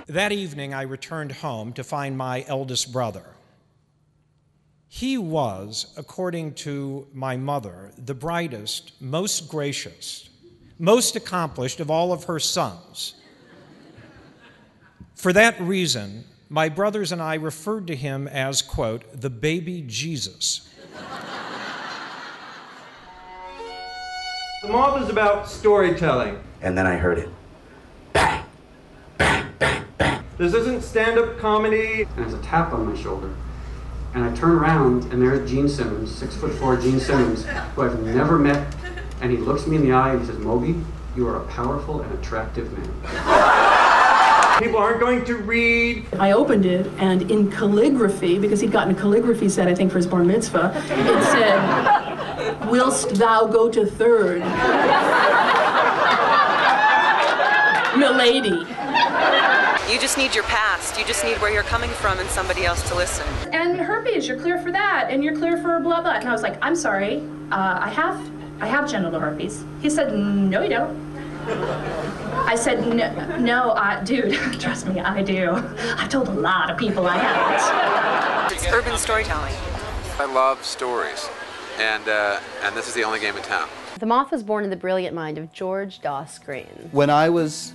That evening, I returned home to find my eldest brother. He was, according to my mother, the brightest, most gracious, most accomplished of all of her sons. For that reason, my brothers and I referred to him as, quote, the baby Jesus. The Moth is about storytelling. And then I heard it. This isn't stand-up comedy. And there's a tap on my shoulder. And I turn around, and there's Gene Simmons, 6'4" Gene Simmons, who I've never met. And he looks me in the eye and he says, Moby, you are a powerful and attractive man. People aren't going to read. I opened it, and in calligraphy, because he'd gotten a calligraphy set, I think, for his bar mitzvah, it said, whilst thou go to third, milady. You just need your past. You just need where you're coming from and somebody else to listen. And herpes, you're clear for that, and you're clear for blah, blah. And I was like, I'm sorry, I have genital herpes. He said, no, you don't. I said, no, dude, trust me, I do. I've told a lot of people I haven't. It's urban storytelling. I love stories, and this is the only game in town. The Moth was born in the brilliant mind of George Doss Green. When I was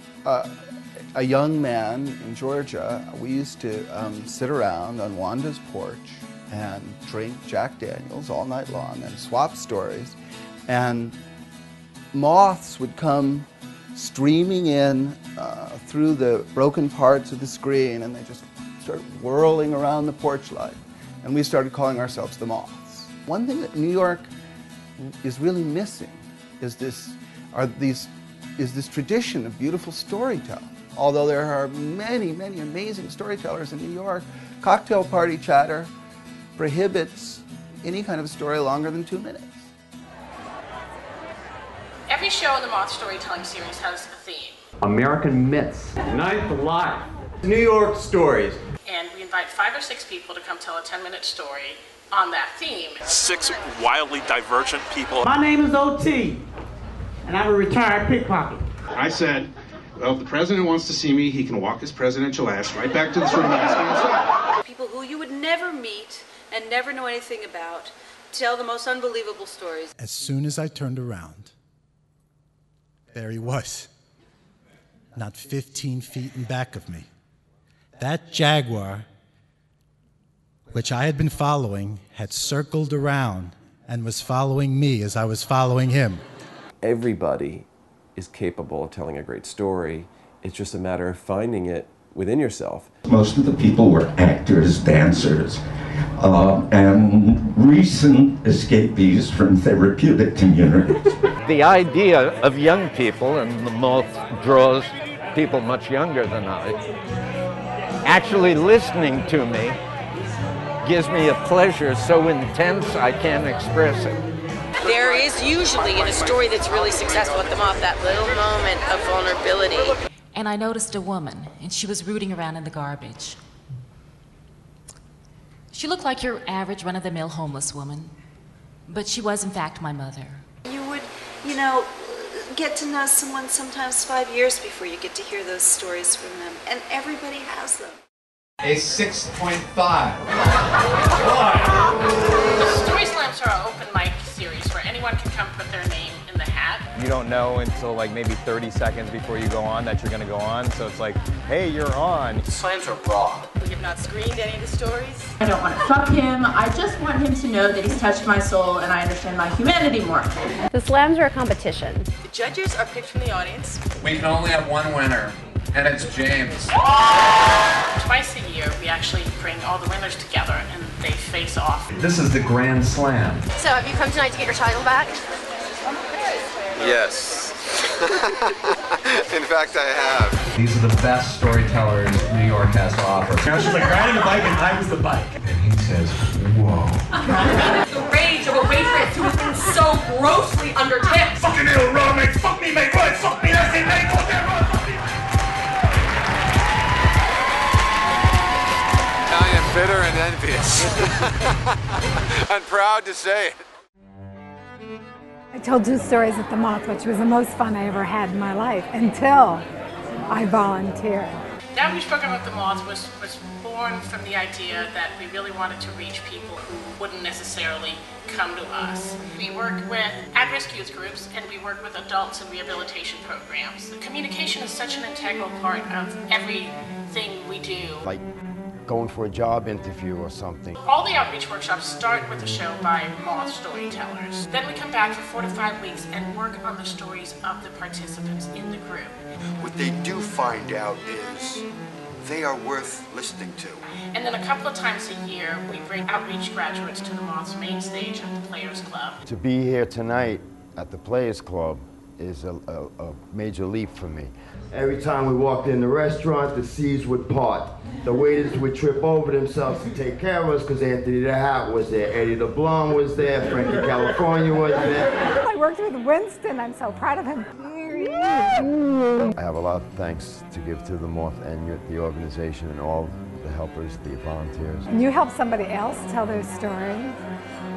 a young man in Georgia, we used to sit around on Wanda's porch and drink Jack Daniels all night long and swap stories. And moths would come streaming in through the broken parts of the screen, and they just started whirling around the porch light. And we started calling ourselves the Moths. One thing that New York is really missing is this tradition of beautiful storytelling. Although there are many, many amazing storytellers in New York, cocktail party chatter prohibits any kind of story longer than 2 minutes. Every show in the Moth storytelling series has a theme. American myths. Ninth Life. New York stories. And we invite 5 or 6 people to come tell a 10-minute story on that theme. 6 wildly divergent people. My name is O.T., and I'm a retired pickpocket. I said, well, if the president wants to see me, he can walk his presidential ass right back to this room and ask me inside. People who you would never meet and never know anything about tell the most unbelievable stories. As soon as I turned around, there he was, not 15 feet in back of me. That jaguar, which I had been following, had circled around and was following me as I was following him. Everybody is capable of telling a great story. It's just a matter of finding it within yourself. Most of the people were actors, dancers, and recent escapees from therapeutic communities. The idea of young people, and the Moth draws people much younger than I, actually listening to me gives me a pleasure so intense I can't express it. There is usually in a story that's really successful at the Moth that little moment of vulnerability. And I noticed a woman, and she was rooting around in the garbage. She looked like your average run-of-the-mill homeless woman, but she was in fact my mother. You would, you know, get to know someone sometimes 5 years before you get to hear those stories from them, and everybody has them. A 6.5. Story Slams are an open mic series where anyone can come put their name in the hat. You don't know until like maybe 30 seconds before you go on that you're going to go on, so it's like, hey, you're on. Slams are raw. We have not screened any of the stories. I don't want to fuck him. I just want him to know that he's touched my soul and I understand my humanity more. The slams are a competition. The judges are picked from the audience. We can only have one winner, and it's James. Twice a year, we actually bring all the winners together and they face off. This is the Grand Slam. So have you come tonight to get your title back? Yes. In fact, I have. These are the best storytellers New York has to offer. Now she's like riding a bike and I was the bike. And he says, whoa. The rage of a waitress who has been so grossly undertipped. Fucking ill raw, mate. Fuck me, mate. Right, fuck me, that's it, mate. Fuck that, right, fuck me. bitter and envious. I'm proud to say it. I told 2 stories at the Moth, which was the most fun I ever had in my life until I volunteered. The outreach program at the Moth was born from the idea that we really wanted to reach people who wouldn't necessarily come to us. We work with at-risk youth groups and we work with adults in rehabilitation programs. Communication is such an integral part of everything we do. Like going for a job interview or something. All the outreach workshops start with a show by Moth storytellers. Then we come back for 4 to 5 weeks and work on the stories of the participants in the group. What they do find out is they are worth listening to. And then a couple of times a year, we bring outreach graduates to the Moth's main stage at the Players Club. To be here tonight at the Players Club is a major leap for me. Every time we walked in the restaurant, the seas would part. The waiters would trip over themselves to take care of us because Anthony the Hat was there, Eddie LeBlanc was there, Frankie California was there. I worked with Winston. I'm so proud of him. I have a lot of thanks to give to the Moth and the organization and all the helpers, the volunteers. When you help somebody else tell their story,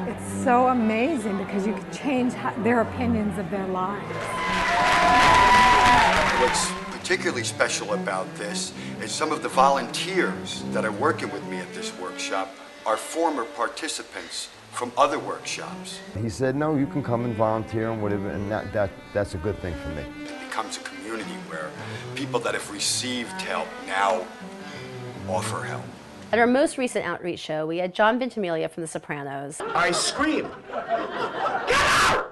it's so amazing because you can change their opinions of their lives. What's particularly special about this is some of the volunteers that are working with me at this workshop are former participants from other workshops. He said, no, you can come and volunteer and whatever, and that's a good thing for me. It becomes a community where people that have received help now offer help. At our most recent outreach show, we had John Ventimiglia from The Sopranos. I screamed. Get out!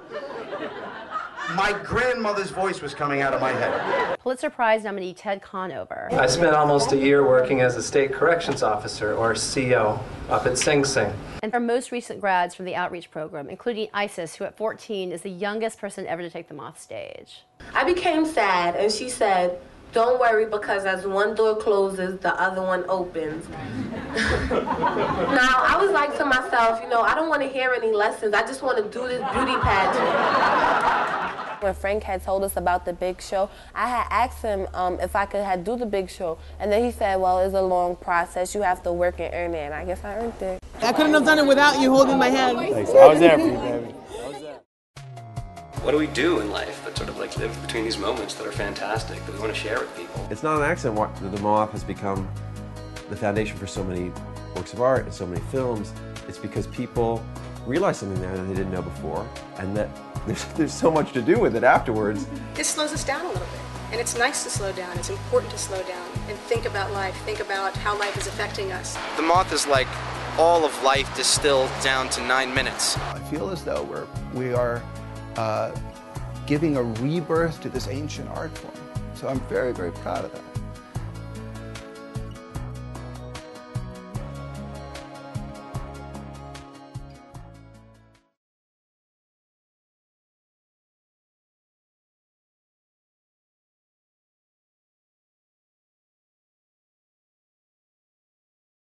My grandmother's voice was coming out of my head. Pulitzer Prize nominee Ted Conover. I spent almost a year working as a state corrections officer, or CO, up at Sing Sing. And our most recent grads from the outreach program, including Isis, who at 14 is the youngest person ever to take the Moth stage. I became sad, and she said, "Don't worry, because as one door closes, the other one opens." Now, I was like to myself, you know, I don't want to hear any lessons. I just want to do this beauty pageant. When Frank had told us about the big show, I had asked him if I could do the big show, and then he said, well, it's a long process. You have to work and earn it, and I guess I earned it. I couldn't have done it without you holding my hand. Thanks. I was there for you, baby. What do we do in life that sort of like live between these moments that are fantastic, that we want to share with people? It's not an accident why the Moth has become the foundation for so many works of art and so many films. It's because people realize something there that they didn't know before, and that there's so much to do with it afterwards. This slows us down a little bit, and it's nice to slow down. It's important to slow down and think about life, think about how life is affecting us. The Moth is like all of life distilled down to 9 minutes. I feel as though we are giving a rebirth to this ancient art form. So I'm very, very proud of that.